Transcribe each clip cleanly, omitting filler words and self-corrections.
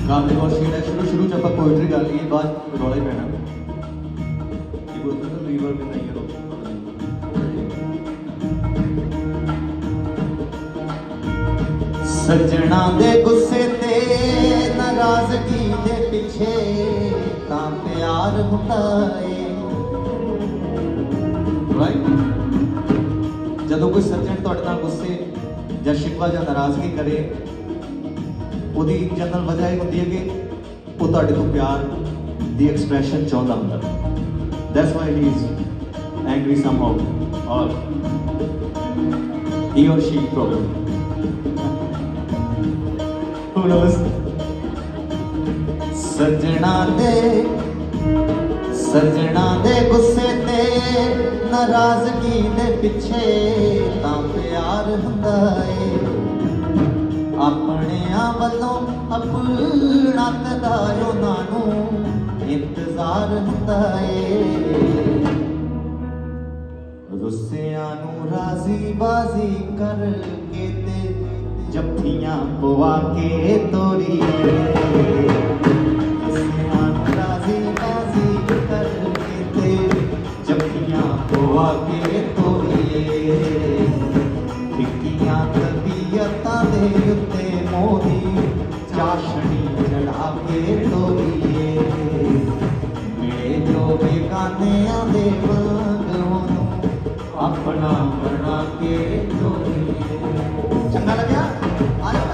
गाने बहुत सीन है शुरू च आप पोइट्री कर लीए बाद रौला ही पैना कि बोलते तो रिवर्ब भी नहीं है सजना दे गुस्से ते नाराजगी दे पिछे तां प्यार हुंदा है राइट जदों कोई सज्जन तुहाडे नाल गुस्से जां शिकवा जां नाराजगी करे ਉਹਦੀ ਜਨਰਲ ਵਜ੍ਹਾ ਇਹ ਹੁੰਦੀ ਹੈ ਕਿ ਉਹ ਤੁਹਾਡੇ ਤੋਂ ਪਿਆਰ ਦੀ ਐਕਸਪ੍ਰੈਸ਼ਨ ਚਾਹੁੰਦਾ ਹੁੰਦਾ that's why he is angry ਸਮਹਾਉ ਔਰ he or she probably who knows ਸੱਜਣਾ ਦੇ ਗੁੱਸੇ ਤੇ ਨਾਰਾਜ਼ਗੀ ਦੇ ਪਿੱਛੇ ਤਾਂ ਪਿਆਰ ਹੁੰਦਾ ਏ ਆਪਣਿਆਂ ਵੱਲੋਂ ਆਪਣਾ ਕਦਾ ਉਹਨਾਂ ਨੂੰ ਇੰਤਜ਼ਾਰ ਹੁੰਦਾ ਏ ਰੁੱਸਿਆਂ ਨੂੰ ਰਾਜ਼ੀ ਬਾਜ਼ੀ ਕਰਕੇ ਤੇ ਜੱਫੀਆਂ ਪਵਾ ਕੇ ਤੋਰੀਏ ਰੁੱਸਿਆਂ ਨੂੰ ਰਾਜ਼ੀ ਬਾਜ਼ੀ ਕਰਕੇ ਤੇ ਜੱਫੀਆਂ ਪਵਾ ਕੇ ਤੋਰੀਏ ਫਿੱਕੀਆਂ ਤਬੀਅਤਾਂ ਦੇ ਉੱਤੇ ਮੋਦੀ ਚਾਸ਼ਣੀ ਚੜਾ ਕੇ ਤੋਰੀਏ ਮਿਲੇ ਜੋ ਬੇਗਾਨਿਆਂ ਦੇ ਵਾਂਗ ਉਹਨੂੰ ਆਪਣਾ ਬਣਾ ਕੇ ਤੋਰੀਏ ਚੰਗਾ ਲੱਗਿਆ ਆ ਜਾਓ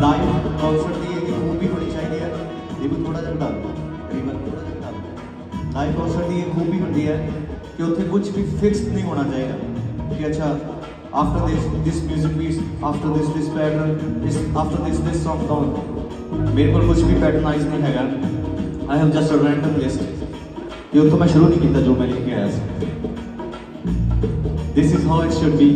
लाइव कॉन्सर्ट की एक खूब भी होनी चाहिए ये भी थोड़ा जिहा तकरीबन थोड़ा जिहा लाइव कॉन्सर्ट की एक खूब भी होती है कि उत्थे कुछ भी फिक्स नहीं होना चाहिए कि अच्छा after this music piece after this pattern after this song down मेरे को कुछ भी पैटर्नाइज नहीं हैगा I have just a random list कि उत्थों मैं शुरू नहीं किया जो मैं लेके आया see this is how it should be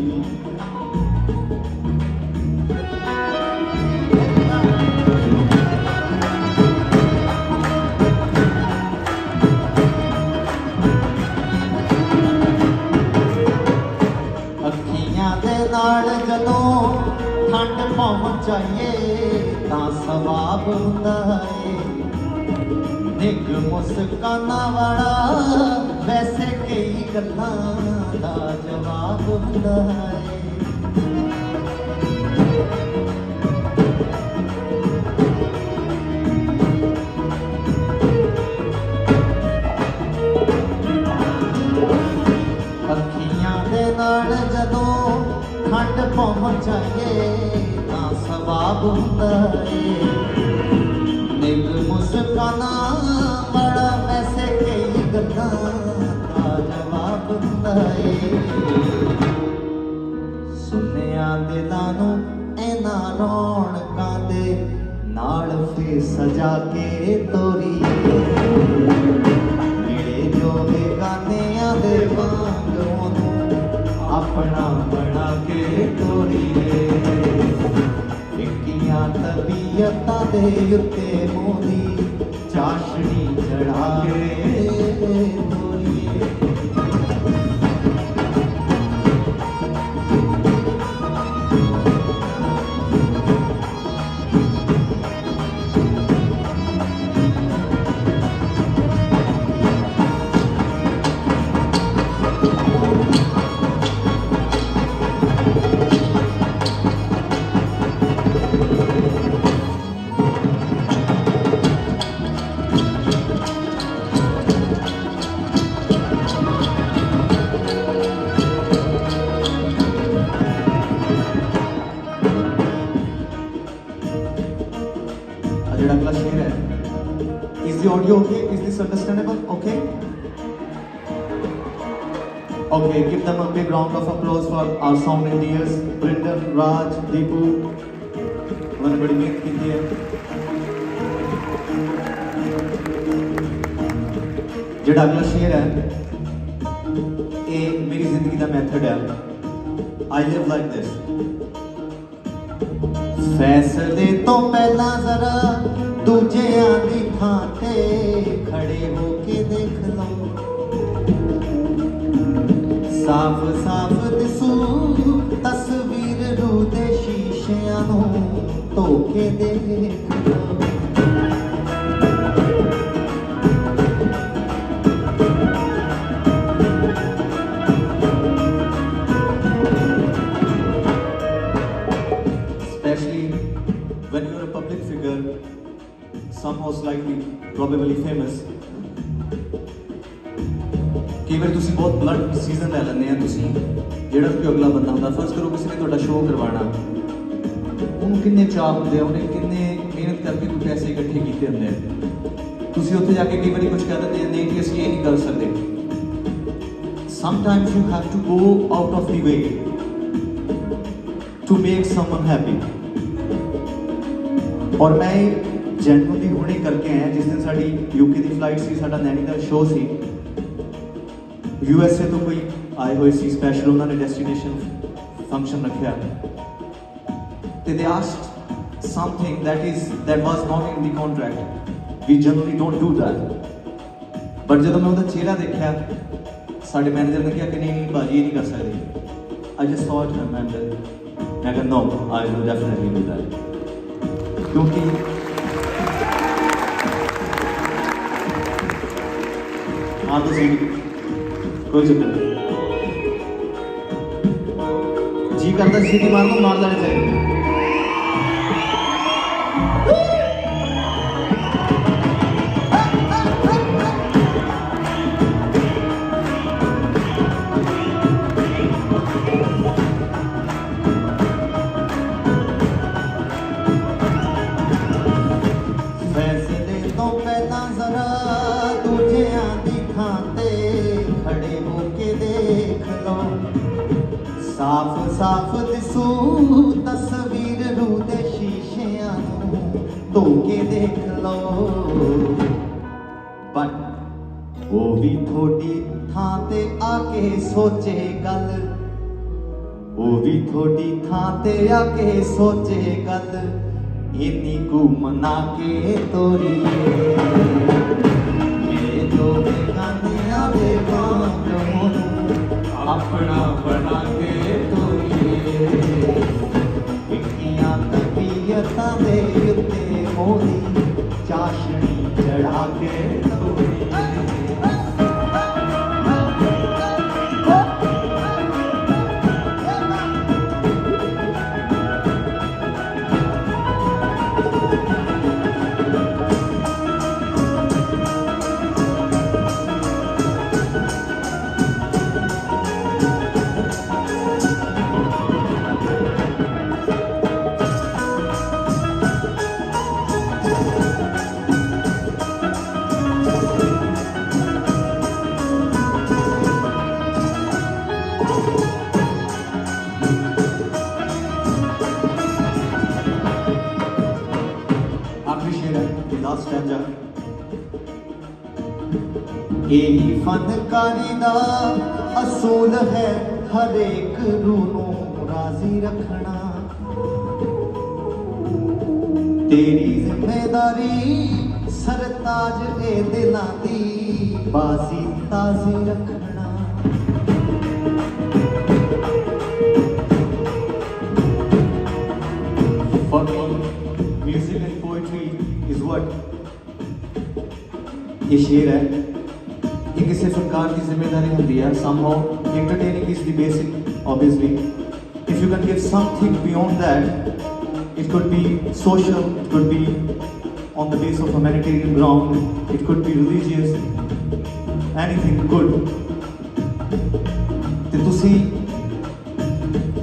ਜਦੋਂ ਠੰਡ ਪਹੁੰਚਾਈਏ ਤਾਂ ਸਵਾਬ ਹੁੰਦਾ ਏ ਨਿੱਘ ਮੁਸਕਾਨਾਂ ਵਾਲਾ ਵੈਸੇ ਕਈ ਗੱਲਾਂ ਦਾ ਜਵਾਬ ਹੁੰਦਾ ਏ ਅੱਖੀਆਂ ਦੇ ਨਾਲ ਜਦੋਂ ਠੰਡ ਪਹੁੰਚਾਈਏ ਤਾਂ ਸਵਾਬ ਹੁੰਦਾ ਏ ਨਿੱਘ ਮੁਸਕਾਨਾਂ ਬੜਾ ਵੈਸੇ ਕਈ ਗੱਲਾਂ ਦਾ ਜਵਾਬ ਹੁੰਦਾ ਏ ਸੁਨਿਆਂ ਦਿਲਾਂ ਨੂੰ ਇਹਨਾਂ ਰੌਣਕਾਂ ਦੇ ਨਾਲ ਫੇ ਸਜਾ ਕੇ ਤੋਰੀਏ ਨੇੜੇ ਜੋ ਬੇਗਾਨਿਆਂ ਦੇ ਵਾਂਗ ਉਹਨੂੰ अपना बना के तोड़िए इक्कियां तबीयतां दे उत्ते मोदी चाशनी चढ़ा के तोड़िए you okay? Is this understandable? Okay? Okay, give them a big round of applause for our sound engineers, Brendan, Raj, Deepu. उन्होंने बड़ी मेहनत की है। जेड़ा अगला शेर है, ये मेरी जिंदगी का मेथड है। I live like this. फैसले तो पहला जरा दूजियां दी थां ते खड़े होके देख लो, साफ साफ दिसू तस्वीर रू दे शीशियां नू धोके देख लो। When you're a public figure, somehow slightly, probably famous, कई बार तुसी बहुत ब्लड सीजन ले लेंगे हैं। तुसी जेड़ा कोई अगला बंदा होंदा, फर्ज करो किसी ने तुहाडा शो करवाना, उन्होंने किन्ने चाह होंदे, उन्हें किन्ने मेहनत करके कोई पैसे इकट्ठे कीते होंदे हैं। तुसी उत्थे जाके कई बार कुछ कह दिंदे हैं, नहीं कि असीं ये नहीं कर सकते। Sometimes you have to go out of the way to make someone happy. और मैं जेन्युइनली हुणे करके आया। जिस दिन साडी यूके की फ्लाइट सी, साडा नैनीताल शो सी, यूएसए तो कोई आए हुए सी स्पैशल, उन्होंने डेस्टिनेशन फंक्शन रखा ते they asked something that was not in the contract. We generally don't do that, but जब मैं उहदा चेहरा देखा, साडे मैनेजर ने कहा कि नहीं भाजी ये नहीं कर सकते। I just saw it and मैं कहा no, I will definitely do that. क्योंकि हाँ तो सही, कोई चक्कर नहीं, जी करता सीटी मार दो, मार लेने चाहिए। साफ साफ दिसू तस्वीर रू दे शीशियां नू धोके देख लो, बट वो भी थोड़ी थां ते आके सोचे गल, वो भी थोड़ी थां ते आके सोचे गल, इन्नी को मना के तोड़िए मेरे जो बेगाने आवे बांग मोनू अपना बना के इक्कियां तबीयतां दे उत्ते मोरी चाशनी चढ़ा के यही फनकारी दा असूल है, हर एक रूह नूं राजी रखना, तेरी जिम्मेदारी सरताज ए दिलां दी बाजी ताजी रखना। For me, music and poetry is what ये शेर है, ये किसी फनकार की जिम्मेदारी होती है। somehow entertaining is the basic, obviously. If you can give something beyond that, it could be social, it could be on the base of humanitarian ground, it could be religious, anything good. ते तुसी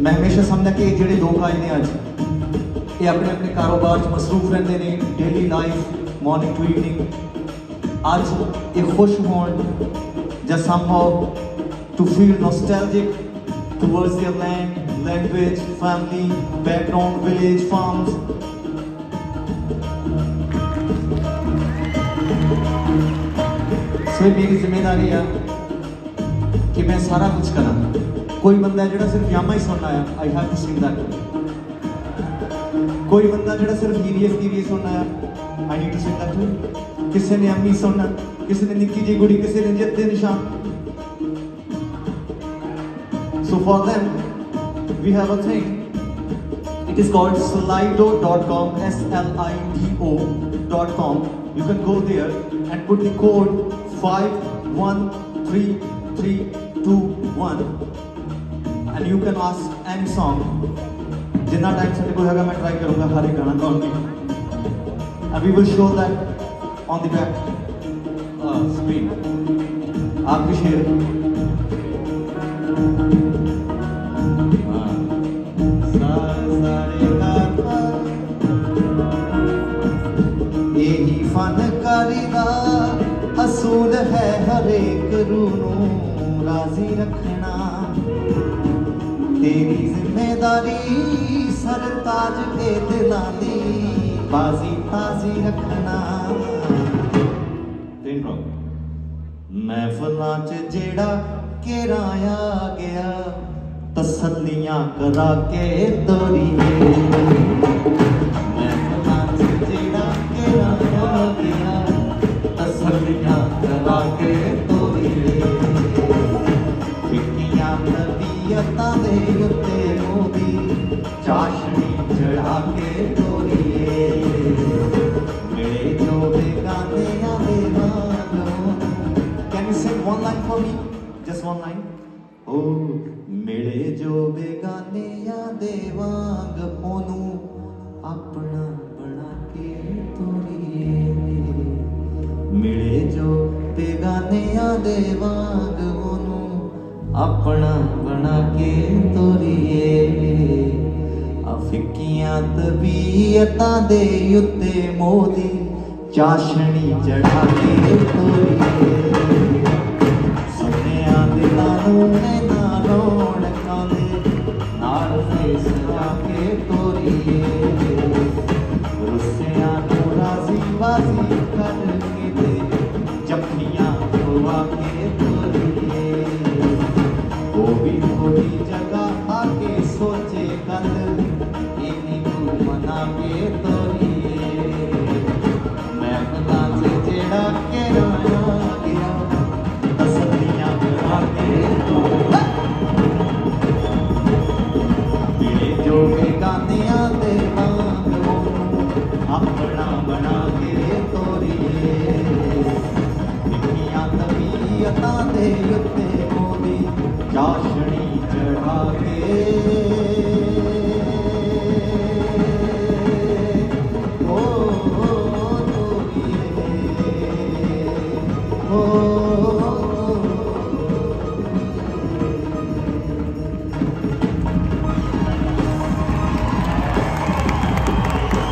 मैं हमेशा समझदा कि जेडे लोग आए ने अज ये अपने अपने कारोबार च मसरूफ रहंदे ने, daily life morning to evening आज ये खुश होण या somehow to feel nostalgic towards their land, language, family, background, village, farms. So मेरी जिम्मेदारी है कि मैं सारा कुछ करा। कोई बंदा है जिहड़ा सिर्फ यामा ही सुनना है, I have to sing that. कोई बंदा जिहड़ा सिर्फ हीरिए सुनना है, I need to sing that too. किसी ने अम्मी सुनना, किसी ने निक्की जी गुड़ी, किसी ने जिद्दे निशान. So for them, we have a thing. It is called slido.com, SLIDO.com. You can go there and put the code 513321 and you can ask any song. जितना टाइम से कोई होगा मैं ट्राई करूँगा हर एक गाना गाने की. And we will show that on the back screen. आपके शेर यही फनकारी दा असूल है हरेक रूह नूं राजी रखना तेरी जिम्मेदारी सरताज ए दिलां दी बाजी ताजी रखना महफिलां च जेड़ा केराया गया तसल्लियां करा के तोरिए महफिलां च जेड़ा केराया गया तसल्लियां करा के तोरिए फिक्कियां तबीयतां दे उत्ते मोदी चाशनी चढ़ा के तोरिए मिले जो बेगानियां दे नालों. Can you sing one line for me? Just one line. Oh, मिले जो बेगानियां दे वांग ओनू अपना बना के तोरिए मिले जो बेगानियां दे वांग ओनू अपना बना के तोरिए फिक्कियां तबीयतां दे उत्ते मोदी चाशनी चढ़ा के तोरिए सुनिया दिलां नूं ना रौनकां दे नाल फेस सजा के तोरिए रुसियां नूं राजी बाजी करके ते जफ्फियां पवा के तोरिए वो भी थोड़ी जगह आके सोचे कल इन्हीं को मना के तोरिए महफिलां च जेड़ा केराया गया तसल्लियां करा के मिले जो बेगानियां दे वांग अपना बना के तोरिए फिक्कियां तबीयतां दे उत्ते मोदी चाशनी